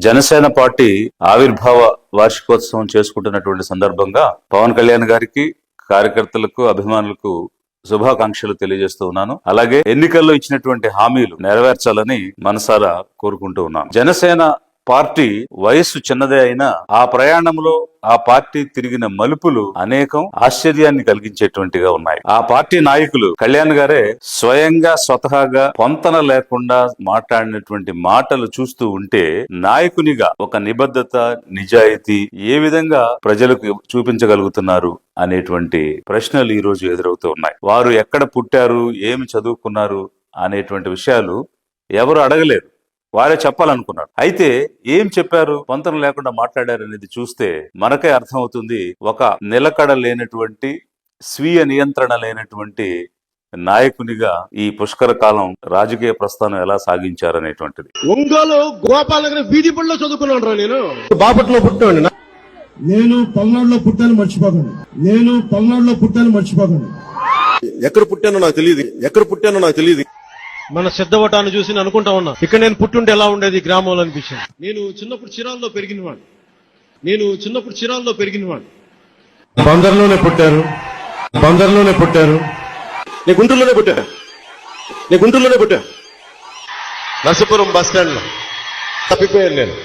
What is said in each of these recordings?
Janasena party ఆవిర్భావ వార్షికోత్సవం చేసుకుంటున్నటువంటి సందర్భంగా పవన్ కళ్యాణ్ గారికి, కార్యకర్తలకు, అభిమానులకు శుభాకాంక్షలు తెలియజేస్తూ ఉన్నాను. అలాగే ఎన్నికల్లో ఇచ్చినటువంటి హామీలు నెరవేర్చాలని మనసారా కోరుకుంటూ ఉన్నాను. జనసేన పార్టీ వయస్సు చిన్నదే అయినా ఆ ప్రయాణంలో ఆ పార్టీ తిరిగిన మలుపులు అనేకం ఆశ్చర్యాన్ని కలిగించేటువంటిగా ఉన్నాయి. ఆ పార్టీ నాయకులు కళ్యాణ్ గారే స్వతహాగా పొంతన లేకుండా మాట్లాడినటువంటి మాటలు చూస్తూ ఉంటే నాయకునిగా ఒక నిబద్ధత, నిజాయితీ ఏ విధంగా ప్రజలకు చూపించగలుగుతున్నారు అనేటువంటి ప్రశ్నలు ఈ రోజు ఎదురవుతూ ఉన్నాయి. వారు ఎక్కడ పుట్టారు, ఏమి చదువుకున్నారు అనేటువంటి విషయాలు ఎవరు అడగలేరు, వారే చెప్పాలనుకున్నారు. అయితే ఏం చెప్పారు, పొంతన లేకుండా మాట్లాడారు అనేది చూస్తే మనకే అర్థమవుతుంది. ఒక నిలకడ లేనటువంటి, స్వీయ నియంత్రణ లేనటువంటి నాయకునిగా ఈ పుష్కర కాలం రాజకీయ ప్రస్థానం ఎలా సాగించారనేటువంటిది. ఒంగోలు గోపాలనగర్ వీధి పడిలో చదువుకున్నాను. నేను బాపట్లో పుట్టాను. నేను పల్నాడులో పుట్టాను మర్చిపోకండి. ఎక్కడ పుట్టానో నాకు తెలియదు. మన సిద్ధవటాన్ని చూసి నేను అనుకుంటా ఉన్నా, ఇక్కడ నేను పుట్టుంటే ఎలా ఉండేది గ్రామంలో అనిపించింది. నేను చిన్నప్పుడు చిరాల్లో పెరిగినవాడు. బందర్లోనే పుట్టారు. నేను గుంటూరులోనే పుట్టా. నరసపురం బస్ స్టాండ్ లో తప్పిపోయాను నేను.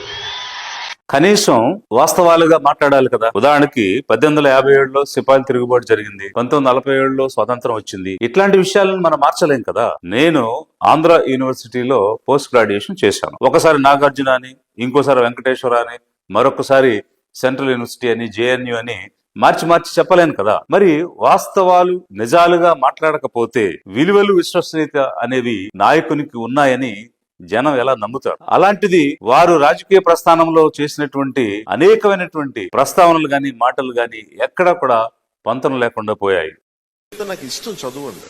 కనీసం వాస్తవాలుగా మాట్లాడాలి కదా. ఉదాహరణకి 1857లో సిపాయిల తిరుగుబాటు జరిగింది, 1947లో స్వాతంత్రం వచ్చింది. ఇట్లాంటి విషయాలను మనం మార్చలేం కదా. నేను ఆంధ్ర యూనివర్సిటీలో పోస్ట్ గ్రాడ్యుయేషన్ చేశాను. ఒకసారి నాగార్జున అని, ఇంకోసారి వెంకటేశ్వర అని, మరొకసారి సెంట్రల్ యూనివర్సిటీ అని, జేఎన్యు అని మార్చి చెప్పలేను కదా. మరి వాస్తవాలు నిజాలుగా మాట్లాడకపోతే విలువలు, విశ్వసనీయత అనేవి నాయకునికి ఉన్నాయని జనం ఎలా నమ్ముతారు? అలాంటిది వారు రాజకీయ ప్రస్థానంలో చేసినటువంటి అనేకమైనటువంటి ప్రస్తావనలు గాని, మాటలు గాని ఎక్కడా కూడా పొంతన లేకుండా పోయాయి. నాకు ఇష్టం చదువు అండి.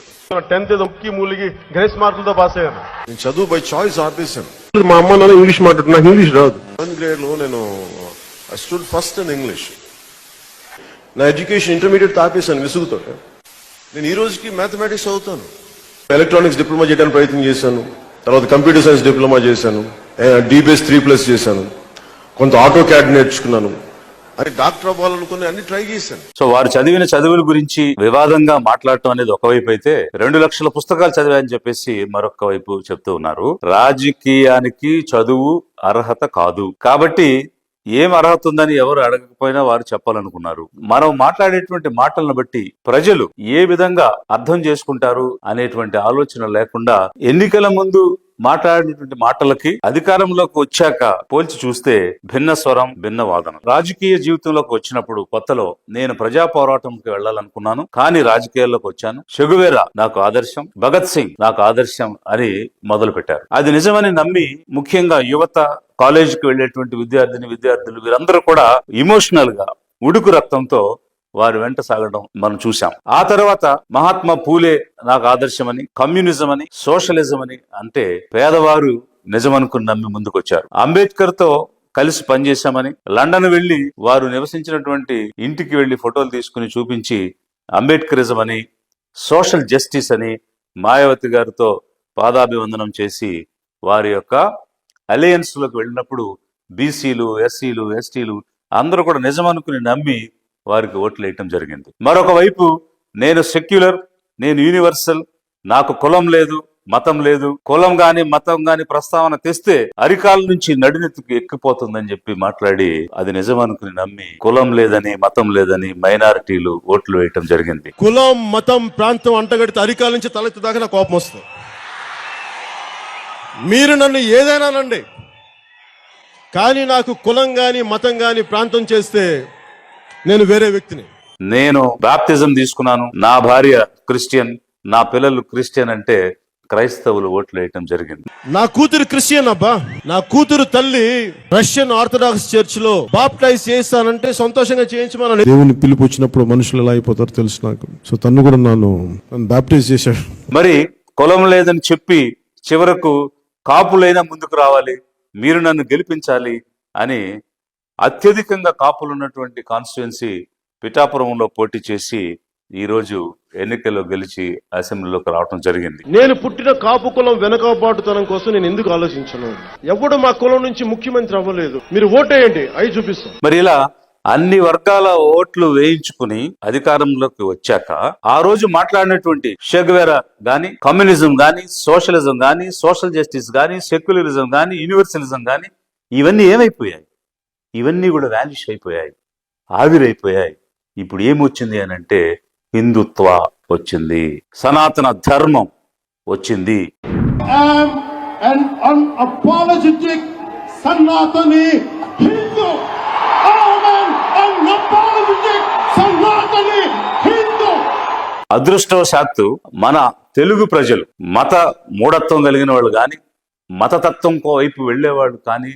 10th ముక్కి మూలిగి గ్రేస్ మార్కులతో పాస్ అయ్యాను. నేను చదువు బై చాయిస్ ఆపేశాను. మా అమ్మ నాన్న ఇంగ్లీష్ మాట్లాడుతున్నా, నాకు ఇంగ్లీష్ రాదు. 7th grade లో నేను స్టూడ్ ఫస్ట్ ఇన్ ఇంగ్లీష్. నా ఎడ్యుకేషన్ ఇంటర్మీడియట్ ఆపేశాను విసుగుతో. నేను ఈ రోజుకి మ్యాథమెటిక్స్ చదువుతాను. ఎలక్ట్రానిక్స్ డిప్లొమా చేయడానికి ప్రయత్నం చేశాను. తర్వాత కంప్యూటర్ సైన్స్ డిప్లొమా చేశాను. DBS 3+ చేశాను. కొంత ఆటో క్యాడ్ నేర్చుకున్నాను. అది డాక్టర్ అవ్వాలనుకుని అన్ని ట్రై చేశాను. సో వారు చదివిన చదువుల గురించి వివాదంగా మాట్లాడటం అనేది ఒకవైపు అయితే, 2 లక్షల పుస్తకాలు చదివాయని చెప్పేసి మరొక వైపు చెప్తూ ఉన్నారు. రాజకీయానికి చదువు అర్హత కాదు కాబట్టి ఏం అర్హత ఉందని ఎవరు అడగకపోయినా వారు చెప్పాలనుకున్నారు. మనం మాట్లాడేటువంటి మాటలను బట్టి ప్రజలు ఏ విధంగా అర్థం చేసుకుంటారు అనేటువంటి ఆలోచన లేకుండా ఎన్నికల ముందు మాట్లాడేటువంటి మాటలకి అధికారంలోకి వచ్చాక పోల్చి చూస్తే భిన్న స్వరం, భిన్న వాదన. రాజకీయ జీవితంలోకి వచ్చినప్పుడు కొత్తలో నేను ప్రజా పోరాటంకి వెళ్లాలనుకున్నాను, కానీ రాజకీయాల్లోకి వచ్చాను. చెగువేరా నాకు ఆదర్శం, భగత్ సింగ్ నాకు ఆదర్శం అని మొదలు పెట్టారు. అది నిజమని నమ్మి ముఖ్యంగా యువత, కాలేజీకి వెళ్లేటువంటి విద్యార్థులు వీరందరూ కూడా ఎమోషనల్ గా ఉడుకు రక్తంతో వారి వెంట సాగడం మనం చూసాం. ఆ తర్వాత మహాత్మా పూలే నాకు ఆదర్శమని, కమ్యూనిజం అని, సోషలిజం అని అంటే పేదవారు నిజమనుకుని నమ్మి ముందుకొచ్చారు. అంబేద్కర్ తో కలిసి పనిచేశామని, లండన్ వెళ్లి వారు నివసించినటువంటి ఇంటికి వెళ్లి ఫోటోలు తీసుకుని చూపించి అంబేద్కరిజం అని, సోషల్ జస్టిస్ అని మాయావతి గారితో పాదాభివందనం చేసి వారి యొక్క అలయన్స్ లోకి వెళ్ళినప్పుడు బీసీలు, ఎస్సీలు, ఎస్టీలు అందరూ కూడా నిజమనుకుని నమ్మి వారికి ఓట్లు వేయటం జరిగింది. మరొక వైపు నేను సెక్యులర్, నేను యూనివర్సల్, నాకు కులం లేదు, మతం లేదు, కులం గాని మతం గాని ప్రస్తావన తెస్తే అరికాల నుంచి నడినెత్తుకు ఎక్కిపోతుందని చెప్పి మాట్లాడి అది నిజమనుకుని నమ్మి కులం లేదని, మతం లేదని మైనారిటీలు ఓట్లు వేయటం జరిగింది. కులం, మతం, ప్రాంతం అంటగడితే అరికాల నుంచి తలెత్తు దాకా నాకు కోపం వస్తుంది. మీరు నన్ను ఏదైనానండి, కానీ నాకు కులం గాని, మతం గాని, ప్రాంతం చేస్తే నేను వేరే వ్యక్తిని. నేను బాప్తిజం తీసుకున్నాను, నా భార్య క్రిస్టియన్, నా పిల్లలు క్రిస్టియన్ అంటే క్రైస్తవులు ఓట్లు వేయటం జరిగింది. నా కూతురు క్రిస్టియన్ అబ్బా, నా కూతురు తల్లి రష్యన్ ఆర్థడాక్స్ చర్చ్ లో బాప్టైజ్ చేస్తానంటే సంతోషంగా చేయించమని. దేవుని పిలుపు వచ్చినప్పుడు మనుషులు ఎలా అయిపోతారో తెలుసు నాకు. సో తను కూడా నన్ను బాప్టైజ్ చేశాడు. మరి కులం లేదని చెప్పి చివరకు కాపులైనా ముందుకు రావాలి, మీరు నన్ను గెలిపించాలి అని అత్యధికంగా కాపులు ఉన్నటువంటి కాన్స్టిట్యుయెన్సీ పిఠాపురంలో పోటీ చేసి ఈ రోజు ఎన్నికల్లో గెలిచి అసెంబ్లీలోకి రావడం జరిగింది. నేను పుట్టిన కాపు కులం వెనకబాటుతనం కోసం నేను ఎందుకు ఆలోచించను? ఎవడు మా కులం నుంచి ముఖ్యమంత్రి అవ్వలేదు. మీరు ఓటేయండి, అవి చూపిస్తాం. మరి ఇలా అన్ని వర్గాల ఓట్లు వేయించుకుని అధికారంలోకి వచ్చాక ఆ రోజు మాట్లాడినటువంటి షెగ్వేరా గాని, కమ్యూనిజం గాని, సోషలిజం గాని, సోషల్ జస్టిస్ గాని, సెక్యులరిజం గాని, యూనివర్సలిజం గాని ఇవన్నీ ఏమైపోయాయి? ఇవన్నీ కూడా వాల్యూష్ అయిపోయాయి, ఆవిరైపోయాయి. ఇప్పుడు ఏమొచ్చింది అని అంటే హిందుత్వ వచ్చింది, సనాతన ధర్మం వచ్చింది. an unapologetic Sanatani Hindu. I am an unapologetic Sanatani Hindu. అదృష్టవశాత్తు మన తెలుగు ప్రజలు మత మూఢత్వం కలిగిన వాళ్ళు కానీ, మతతత్వం వైపు వెళ్లేవాళ్ళు కానీ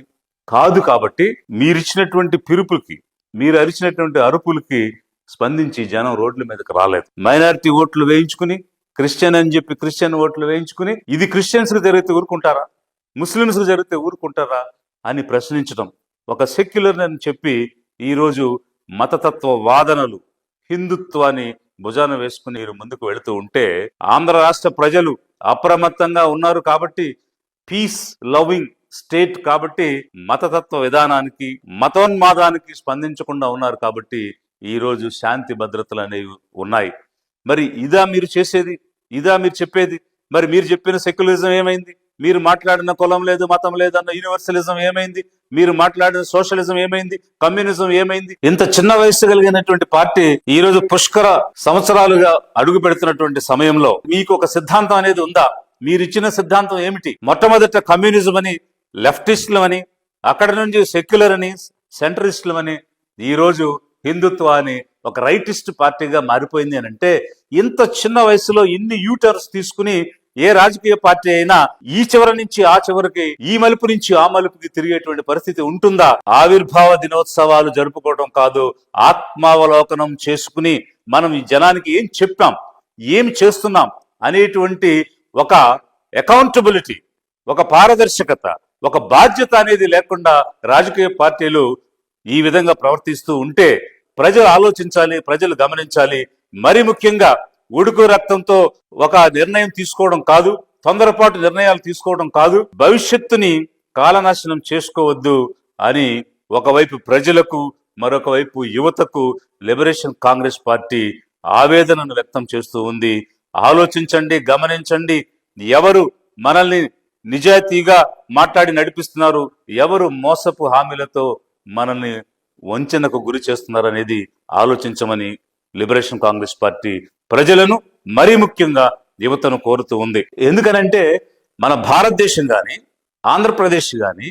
కాదు. కాబట్టి మీరిచ్చినటువంటి పిలుపులకి, మీరు అరిచినటువంటి అరుపులకి స్పందించి జనం రోడ్ల మీదకి రాలేదు. మైనారిటీ ఓట్లు వేయించుకుని, క్రిస్టియన్ అని చెప్పి క్రిస్టియన్ ఓట్లు వేయించుకుని, ఇది క్రిస్టియన్స్ కు జరిగితే ఊరుకుంటారా, ముస్లింస్ కు జరిగితే ఊరుకుంటారా అని ప్రశ్నించడం, ఒక సెక్యులర్ అని చెప్పి ఈరోజు మతతత్వ వాదనలు, హిందుత్వాన్ని భుజాన వేసుకుని ముందుకు వెళుతూ ఉంటే ఆంధ్ర రాష్ట్ర ప్రజలు అప్రమత్తంగా ఉన్నారు. కాబట్టి పీస్ లవింగ్ స్టేట్ కాబట్టి మతతత్వ విధానానికి, మతోన్మాదానికి స్పందించకుండా ఉన్నారు. కాబట్టి ఈ రోజు శాంతి భద్రతలు అనేవి ఉన్నాయి. మరి ఇదా మీరు చేసేది, ఇదా మీరు చెప్పేది? మరి మీరు చెప్పిన సెక్యులరిజం ఏమైంది? మీరు మాట్లాడిన కులం లేదు, మతం లేదన్న యూనివర్సలిజం ఏమైంది? మీరు మాట్లాడిన సోషలిజం ఏమైంది? కమ్యూనిజం ఏమైంది? ఇంత చిన్న వయసు కలిగినటువంటి పార్టీ ఈ రోజు పుష్కర సంవత్సరాలుగా అడుగు పెడుతున్నటువంటి సమయంలో మీకు ఒక సిద్ధాంతం అనేది ఉందా? మీరిచ్చిన సిద్ధాంతం ఏమిటి? మొట్టమొదట కమ్యూనిజం అని, లెఫ్టిస్టులు అని, అక్కడ నుంచి సెక్యులర్ అని, సెంట్రిస్టులు అని, ఈ రోజు హిందుత్వ అని ఒక రైటిస్ట్ పార్టీగా మారిపోయింది అని అంటే, ఇంత చిన్న వయసులో ఇన్ని యూటర్న్స్ తీసుకుని ఏ రాజకీయ పార్టీ అయినా ఈ చివరి నుంచి ఆ చివరికి, ఈ మలుపు నుంచి ఆ మలుపుకి తిరిగేటువంటి పరిస్థితి ఉంటుందా? ఆవిర్భావ దినోత్సవాలు జరుపుకోవడం కాదు, ఆత్మావలోకనం చేసుకుని మనం ఈ జనానికి ఏం చెప్పాం, ఏం చేస్తున్నాం అనేటువంటి ఒక అకౌంటబిలిటీ, ఒక పారదర్శకత, ఒక బాధ్యత అనేది లేకుండా రాజకీయ పార్టీలు ఈ విధంగా ప్రవర్తిస్తూ ఉంటే ప్రజలు ఆలోచించాలి, ప్రజలు గమనించాలి. మరి ముఖ్యంగా ఉడుకు రక్తంతో ఒక నిర్ణయం తీసుకోవడం కాదు, తొందరపాటు నిర్ణయాలు తీసుకోవడం కాదు, భవిష్యత్తుని కాలనాశనం చేసుకోవద్దు అని ఒకవైపు ప్రజలకు, మరొక వైపు యువతకు లిబరేషన్ కాంగ్రెస్ పార్టీ ఆవేదనను వ్యక్తం చేస్తూ ఉంది. ఆలోచించండి, గమనించండి. ఎవరు మనల్ని నిజాయితీగా మాట్లాడి నడిపిస్తున్నారు, ఎవరు మోసపు హామీలతో మనల్ని వంచనకు గురి చేస్తున్నారు అనేది ఆలోచించమని లిబరేషన్ కాంగ్రెస్ పార్టీ ప్రజలను, మరీ ముఖ్యంగా యువతను కోరుతూ ఉంది. ఎందుకనంటే మన భారతదేశం గాని, ఆంధ్రప్రదేశ్ గాని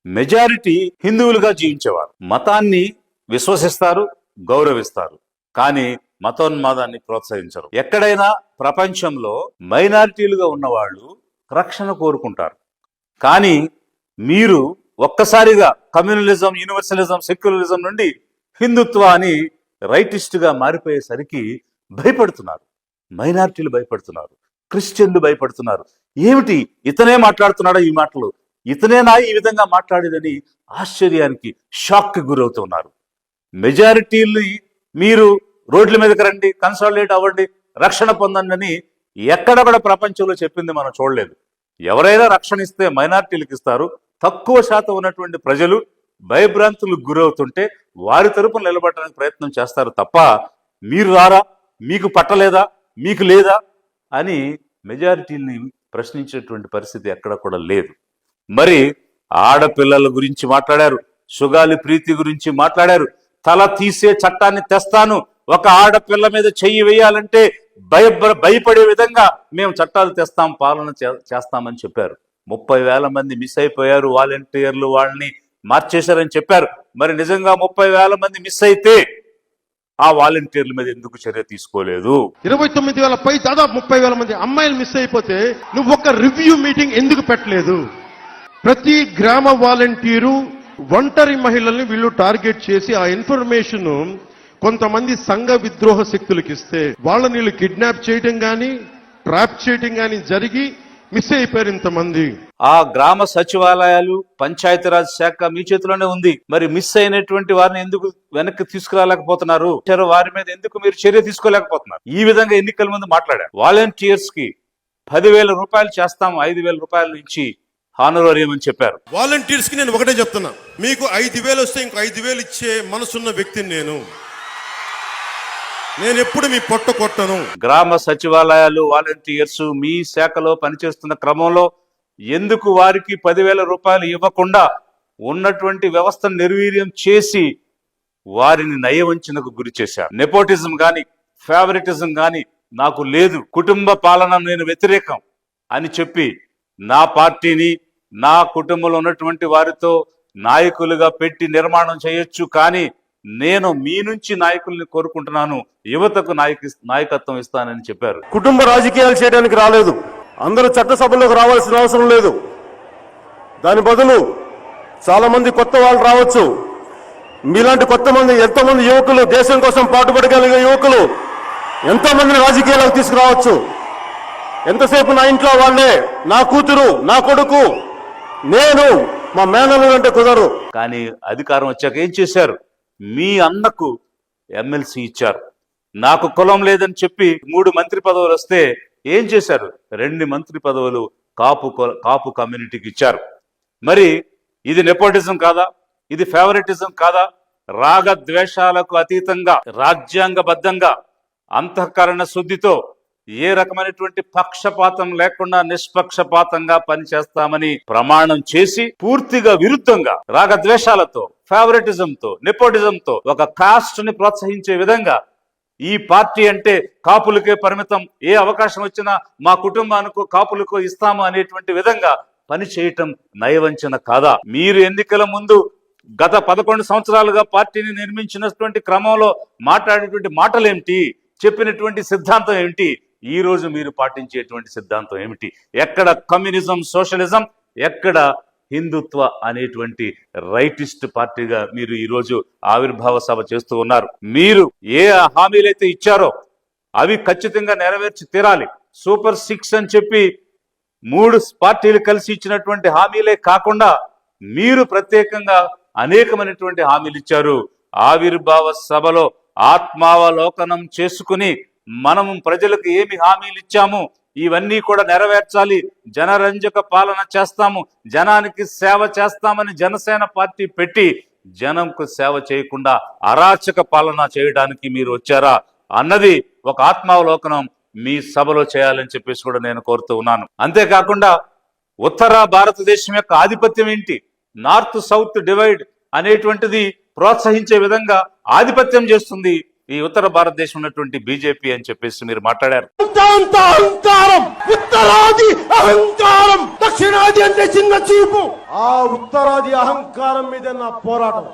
మెజారిటీ హిందువులుగా జీవించేవారు. మతాన్ని విశ్వసిస్తారు, గౌరవిస్తారు, కానీ మతోన్మాదాన్ని ప్రోత్సహించరు. ఎక్కడైనా ప్రపంచంలో మైనారిటీలుగా ఉన్నవాళ్ళు రక్షణ కోరుకుంటారు. కానీ మీరు ఒక్కసారిగా కమ్యూనలిజం, యూనివర్సలిజం, సెక్యులరిజం నుండి హిందుత్వ అని రైటిస్ట్ గా మారిపోయేసరికి భయపడుతున్నారు. మైనారిటీలు భయపడుతున్నారు, క్రిస్టియన్లు భయపడుతున్నారు. ఏమిటి, ఇతనే మాట్లాడుతున్నాడా ఈ మాటలు, ఇతనేనా ఈ విధంగా మాట్లాడేదని ఆశ్చర్యానికి, షాక్ కి గురవుతున్నారు. మెజారిటీని మీరు రోడ్ల మీదకి రండి, కన్సాలిడేట్ అవ్వండి, రక్షణ పొందండి అని ఎక్కడ కూడా ప్రపంచంలో చెప్పింది మనం చూడలేదు. ఎవరైనా రక్షణ ఇస్తే మైనారిటీలకు ఇస్తారు. తక్కువ శాతం ఉన్నటువంటి ప్రజలు భయభ్రాంతులకు గురవుతుంటే వారి తరపున నిలబడడానికి ప్రయత్నం చేస్తారు తప్ప, మీరు రారా, మీకు పట్టలేదా, మీకు లేదా అని మెజారిటీని ప్రశ్నించేటువంటి పరిస్థితి ఎక్కడ కూడా లేదు. మరి ఆడపిల్లల గురించి మాట్లాడారు, సుగాలి ప్రీతి గురించి మాట్లాడారు. తల తీసే చట్టాన్ని తెస్తాను, ఒక ఆడపిల్ల మీద చెయ్యి వేయాలంటే భయపడే విధంగా మేము చట్టాలు తెస్తాం, పాలన చేస్తామని చెప్పారు. 30,000 మంది మిస్ అయిపోయారు, వాలంటీర్లు వాళ్ళని మార్చేశారని చెప్పారు. మరి నిజంగా 30,000 మంది మిస్ అయితే ఆ వాలంటీర్ల మీద ఎందుకు చర్య తీసుకోలేదు? 29,000 పై దాదాపు 30,000 మంది అమ్మాయిలు మిస్ అయిపోతే నువ్వు ఒక రివ్యూ మీటింగ్ ఎందుకు పెట్టలేదు? ప్రతి గ్రామ వాలంటీరు ఒంటరి మహిళల్ని వీళ్ళు టార్గెట్ చేసి ఆ ఇన్ఫర్మేషన్ కొంతమంది సంఘ విద్రోహ శక్తులకు ఇస్తే వాళ్ళని వీళ్ళు కిడ్నాప్ చేయడం గాని, ట్రాప్ చేయడం గాని జరిగి మిస్ అయిపోయారు ఇంతమంది. ఆ గ్రామ సచివాలయాలు, పంచాయతీరాజ్ శాఖ మీ చేతిలోనే ఉంది. మరి మిస్ అయినటువంటి వారిని ఎందుకు వెనక్కి తీసుకురాలేకపోతున్నారు? వారి మీద ఎందుకు మీరు చర్య తీసుకోలేకపోతున్నారు? ఈ విధంగా ఎన్నికల ముందు మాట్లాడారు. వాలంటీర్స్ కి 10,000 రూపాయలు చేస్తాం, 5,000 రూపాయల నుంచి హానరోరియం అని చెప్పారు. వాలంటీర్స్ కి నేను ఒకటే చెప్తున్నా, మీకు 5,000 వస్తే ఇంకో 5,000 ఇచ్చే మనసున్న వ్యక్తిని నేను ఎప్పుడు మీ పొట్ట కొట్టను. గ్రామ సచివాలయాలు, వాలంటీర్స్ మీ శాఖలో పనిచేస్తున్న క్రమంలో ఎందుకు వారికి 10,000 రూపాయలు ఇవ్వకుండా ఉన్నటువంటి వ్యవస్థను నిర్వీర్యం చేసి వారిని నయవంచనకు గురి చేశారు? నెపోటిజం గాని, ఫేవరెటిజం గాని నాకు లేదు, కుటుంబ పాలన నేను వ్యతిరేకం అని చెప్పి నా పార్టీని, నా కుటుంబంలో ఉన్నటువంటి వారితో నాయకులుగా పెట్టి నిర్మాణం చేయొచ్చు, కానీ నేను మీ నుంచి నాయకుల్ని కోరుకుంటున్నాను, యువతకు నాయకత్వం ఇస్తానని చెప్పారు. కుటుంబ రాజకీయాలు చేయడానికి రాలేదు, అందరూ చట్టసభలోకి రావాల్సిన అవసరం లేదు. దాని బదులు చాలా మంది కొత్త వాళ్ళు రావచ్చు. మీలాంటి ఎంతమంది యువకులు, దేశం కోసం పాటుపడగలిగే యువకులు ఎంతో మందిని రాజకీయాలకు తీసుకురావచ్చు. ఎంతసేపు నా ఇంట్లో వాళ్ళే, నా కూతురు, నా కొడుకు, నేను, మా మేనల్లుడు అంటే కుదరదు. కానీ అధికారం వచ్చాక ఏం చేశారు? మీ అన్నకు ఎమ్మెల్సీ ఇచ్చారు. నాకు కులం లేదని చెప్పి 3 మంత్రి పదవులు వస్తే ఏం చేశారు? 2 మంత్రి పదవులు కాపు కమ్యూనిటీకి ఇచ్చారు. మరి ఇది నెపోటిజం కాదా? ఇది ఫేవరెటిజం కాదా? రాగద్వేషాలకు అతీతంగా, రాజ్యాంగబద్ధంగా, అంతఃకరణ శుద్ధితో, ఏ రకమైనటువంటి పక్షపాతం లేకుండా నిష్పక్షపాతంగా పనిచేస్తామని ప్రమాణం చేసి పూర్తిగా విరుద్ధంగా రాగద్వేషాలతో, ఫేవరెటిజంతో, నెపోటిజంతో ఒక కాస్ట్ ని ప్రోత్సహించే విధంగా ఈ పార్టీ అంటే కాపులకే పరిమితం, ఏ అవకాశం వచ్చినా మా కుటుంబానికో కాపులకో ఇస్తాము అనేటువంటి విధంగా పని చేయటం నయవంచన కాదా? మీరు ఎన్నికల ముందు గత 11 సంవత్సరాలుగా పార్టీని నిర్మించినటువంటి క్రమంలో మాట్లాడేటువంటి మాటలేమిటి? చెప్పినటువంటి సిద్ధాంతం ఏమిటి? ఈ రోజు మీరు పాటించేటువంటి సిద్ధాంతం ఏమిటి? ఎక్కడ కమ్యూనిజం, సోషలిజం, ఎక్కడ హిందుత్వ అనేటువంటి రైటిస్ట్ పార్టీగా మీరు ఈ రోజు ఆవిర్భావ సభ చేస్తూ ఉన్నారు. మీరు ఏ హామీలైతే ఇచ్చారో అవి ఖచ్చితంగా నెరవేర్చి తీరాలి. సూపర్ 6 అని చెప్పి 3 పార్టీలు కలిసి ఇచ్చినటువంటి హామీలే కాకుండా మీరు ప్రత్యేకంగా అనేకమైనటువంటి హామీలు ఇచ్చారు. ఆవిర్భావ సభలో ఆత్మావలోకనం చేసుకుని మనము ప్రజలకు ఏమి హామీలు ఇచ్చాము ఇవన్నీ కూడా నెరవేర్చాలి, జనరంజక పాలన చేస్తాము, జనానికి సేవ చేస్తామని జనసేన పార్టీ పెట్టి జనంకు సేవ చేయకుండా అరాచక పాలన చేయడానికి మీరు వచ్చారా అన్నది ఒక ఆత్మావలోకనం మీ సభలో చేయాలని చెప్పేసి కూడా నేను కోరుతూ ఉన్నాను. అంతేకాకుండా ఉత్తర భారతదేశం యొక్క ఆధిపత్యం ఏంటి? నార్త్ సౌత్ డివైడ్ అనేటువంటిది ప్రోత్సహించే విధంగా ఆధిపత్యం చేస్తుంది ఈ ఉత్తర భారతదేశం ఉన్నటువంటి బీజేపీ అని చెప్పేసి మీరు మాట్లాడారు. అహంకారం, ఉత్తరాది అహంకారం, దక్షిణాది అంటే చిన్న చూపు. ఆ ఉత్తరాది అహంకారం మీద నా పోరాటం.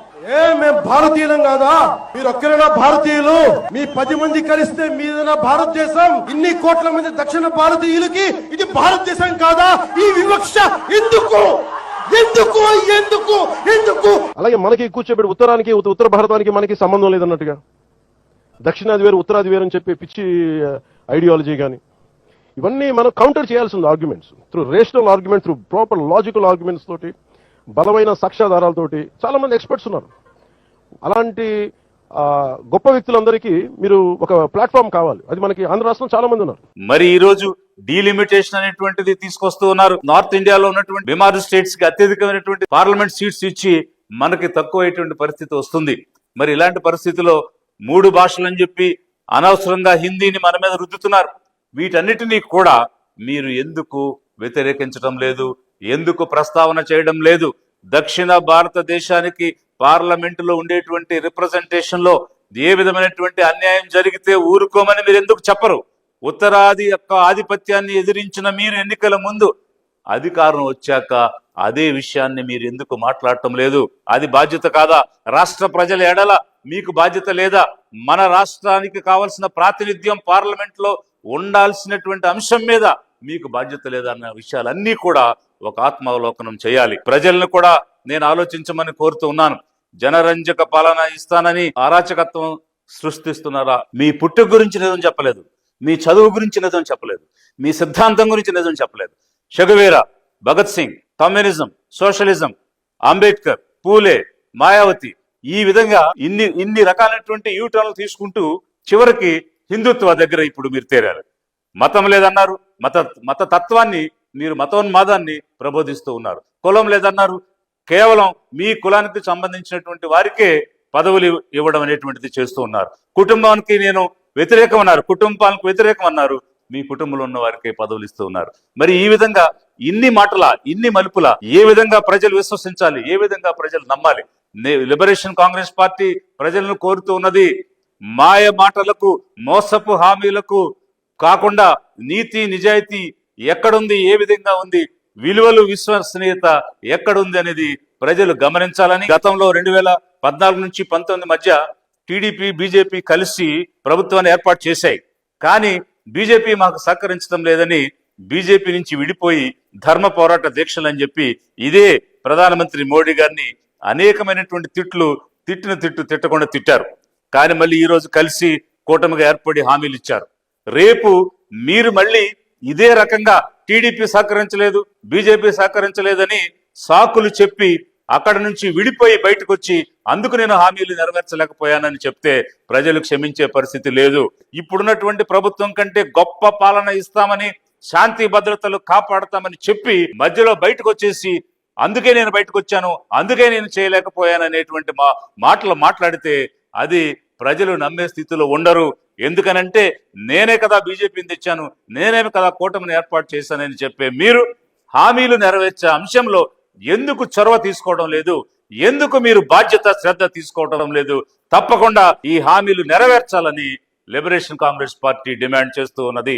మేము భారతీయులం కాదా? మీరు ఒక్కరైనా భారతీయులు? మీ 10 మంది కలిస్తే మీదైనా భారతదేశం. ఇన్ని కోట్ల మంది దక్షిణ భారతీయులకి ఇది భారతదేశం కాదా? ఈ వివక్ష ఎందుకు? ఎందుకు ఎందుకు ఎందుకు? అలాగే మనకి కూర్చోబెట్టి ఉత్తరానికి, ఉత్తర భారతానికి మనకి సంబంధం లేదన్నట్టుగా, దక్షిణాది వేరు ఉత్తరాది వేరు అని చెప్పి పిచ్చి ఐడియాలజీ కానీ ఇవన్నీ మనం కౌంటర్ చేయాల్సి ఉంది. Arguments through rational argument, through proper logical arguments తోటి, బలమైన సాక్ష్యాధారాలతోటి. చాలా మంది ఎక్స్పర్ట్స్ ఉన్నారు. అలాంటి గొప్ప వ్యక్తులందరికీ మీరు ఒక ప్లాట్ఫామ్ కావాలి. అది మనకి ఆంధ్ర రాష్ట్రం చాలా మంది ఉన్నారు. మరి ఈ రోజు డీలిమిటేషన్ అనేటువంటిది తీసుకొస్తూ ఉన్నారు. నార్త్ ఇండియాలో ఉన్నటువంటి బిమారు స్టేట్స్ కి అత్యధికమైనటువంటి పార్లమెంట్ సీట్స్ ఇచ్చి మనకి తక్కువైనటువంటి పరిస్థితి వస్తుంది. మరి ఇలాంటి పరిస్థితిలో 3 భాషలు అని చెప్పి అనవసరంగా హిందీని మన మీద రుద్దుతున్నారు. వీటన్నిటినీ కూడా మీరు ఎందుకు వ్యతిరేకించడం లేదు? ఎందుకు ప్రస్తావన చేయడం లేదు? దక్షిణ భారతదేశానికి పార్లమెంటులో ఉండేటువంటి రిప్రజెంటేషన్ లో ఏ విధమైనటువంటి అన్యాయం జరిగితే ఊరుకోమని మీరు ఎందుకు చెప్పరు? ఉత్తరాది యొక్క ఆధిపత్యాన్ని ఎదిరించిన మీరు ఎన్నికల ముందు అధికారం వచ్చాక అదే విషయాన్ని మీరు ఎందుకు మాట్లాడటం లేదు? అది బాధ్యత కాదా? రాష్ట్ర ప్రజల ఎడల మీకు బాధ్యత లేదా? మన రాష్ట్రానికి కావాల్సిన ప్రాతినిధ్యం పార్లమెంట్ లో ఉండాల్సినటువంటి అంశం మీద మీకు బాధ్యత లేదా అన్న విషయాలన్నీ కూడా ఒక ఆత్మావలోకనం చేయాలి. ప్రజలను కూడా నేను ఆలోచించమని కోరుతూ ఉన్నాను. జనరంజక పాలన ఇస్తానని అరాచకత్వం సృష్టిస్తున్నారా? మీ పుట్టుక గురించి నిజం చెప్పలేదు, మీ చదువు గురించి నిజం చెప్పలేదు, మీ సిద్ధాంతం గురించి నిజం చెప్పలేదు. షగువేరా, భగత్ సింగ్, కమ్యూనిజం, సోషలిజం, అంబేద్కర్, పూలే, మాయావతి, ఈ విధంగా ఇన్ని రకాలైనటువంటి యూటర్న్లు తీసుకుంటూ చివరికి హిందుత్వ దగ్గర ఇప్పుడు మీరు తేరారు. మతం లేదన్నారు, మత తత్వాన్ని మీరు మతోన్మాదాన్ని ప్రబోధిస్తూ ఉన్నారు. కులం లేదన్నారు, కేవలం మీ కులానికి సంబంధించినటువంటి వారికే పదవులు ఇవ్వడం అనేటువంటిది చేస్తూ ఉన్నారు. కుటుంబానికి నేను వ్యతిరేకం అన్నారు, కుటుంబానికి వ్యతిరేకం అన్నారు, మీ కుటుంబంలో ఉన్న వారికే పదవులు ఇస్తూ ఉన్నారు. మరి ఈ విధంగా ఇన్ని మాటల, ఇన్ని మలుపుల ఏ విధంగా ప్రజలు విశ్వసించాలి, ఏ విధంగా ప్రజలు నమ్మాలి? లిబరేషన్ కాంగ్రెస్ పార్టీ ప్రజలను కోరుతూ ఉన్నది మాయ మాటలకు, మోసపు హామీలకు కాకుండా నీతి నిజాయితీ ఎక్కడుంది, ఏ విధంగా ఉంది, విలువలు విశ్వసనీయత ఎక్కడుంది అనేది ప్రజలు గమనించాలని. గతంలో 2014 నుంచి 19 మధ్య టీడీపీ బీజేపీ కలిసి ప్రభుత్వాన్ని ఏర్పాటు చేశాయి. కానీ బీజేపీ మాకు సహకరించడం లేదని బీజేపీ నుంచి విడిపోయి ధర్మ పోరాట దీక్షలు అని చెప్పి ఇదే ప్రధానమంత్రి మోడీ గారిని అనేకమైనటువంటి తిట్టకుండా తిట్టారు. కానీ మళ్ళీ ఈ రోజు కలిసి కూటమిగా ఏర్పడి హామీలు ఇచ్చారు. రేపు మీరు మళ్ళీ ఇదే రకంగా టీడీపీ సహకరించలేదు, బీజేపీ సహకరించలేదని సాకులు చెప్పి అక్కడ నుంచి విడిపోయి బయటకు వచ్చి అందుకు నేను హామీలు నెరవేర్చలేకపోయానని చెప్తే ప్రజలు క్షమించే పరిస్థితి లేదు. ఇప్పుడున్నటువంటి ప్రభుత్వం కంటే గొప్ప పాలన ఇస్తామని, శాంతి భద్రతలు కాపాడతామని చెప్పి మధ్యలో బయటకు వచ్చేసి అందుకే నేను బయటకు వచ్చాను, అందుకే నేను చేయలేకపోయాను అనేటువంటి మాటలు మాట్లాడితే అది ప్రజలు నమ్మే స్థితిలో ఉండరు. ఎందుకనంటే నేనే కదా బీజేపీని తెచ్చాను, నేనే కదా కూటమిని ఏర్పాటు చేశానని చెప్పే మీరు హామీలు నెరవేర్చే అంశంలో ఎందుకు చొరవ తీసుకోవడం లేదు? ఎందుకు మీరు బాధ్యత శ్రద్ధ తీసుకోవడం లేదు? తప్పకుండా ఈ హామీలు నెరవేర్చాలని లిబరేషన్ కాంగ్రెస్ పార్టీ డిమాండ్ చేస్తూ ఉన్నది.